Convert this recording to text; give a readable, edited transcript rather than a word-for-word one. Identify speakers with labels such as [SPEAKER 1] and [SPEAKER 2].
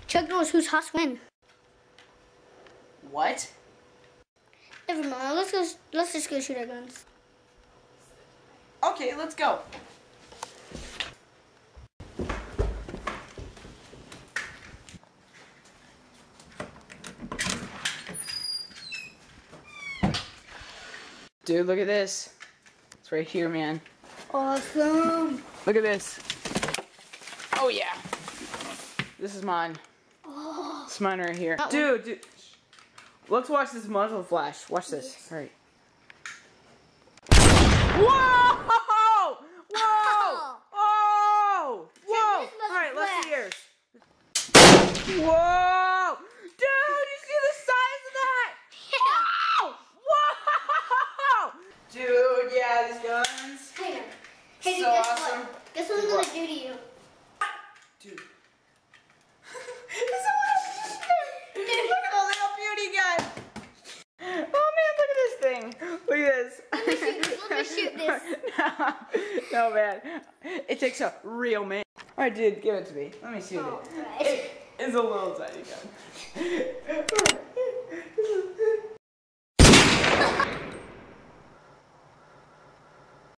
[SPEAKER 1] Chuck Norris, whose house win?
[SPEAKER 2] What?
[SPEAKER 1] Never mind. Let's just go shoot our guns.
[SPEAKER 2] Okay, let's go. Dude, look at this. It's right here, man.
[SPEAKER 1] Awesome.
[SPEAKER 2] Look at this. Oh, yeah. This is mine.
[SPEAKER 1] Oh.
[SPEAKER 2] It's mine right here. Dude. Let's watch this muzzle flash. Watch this. All right. Whoa! Whoa! Whoa! Whoa! All right, let's see yours. Whoa! Dude, you see the size of that?
[SPEAKER 1] Yeah.
[SPEAKER 2] Whoa! Dude, yeah, these guns.
[SPEAKER 1] Hey, guess
[SPEAKER 2] awesome.
[SPEAKER 1] what? Guess what I'm gonna do to you?
[SPEAKER 2] Dude. Look at the little beauty gun. Oh man, look at this thing. Look at this.
[SPEAKER 1] Let me shoot this.
[SPEAKER 2] No, man. It takes a real man. Alright, dude, give it to me. Let me shoot it.
[SPEAKER 1] Right.
[SPEAKER 2] It's a little tiny gun.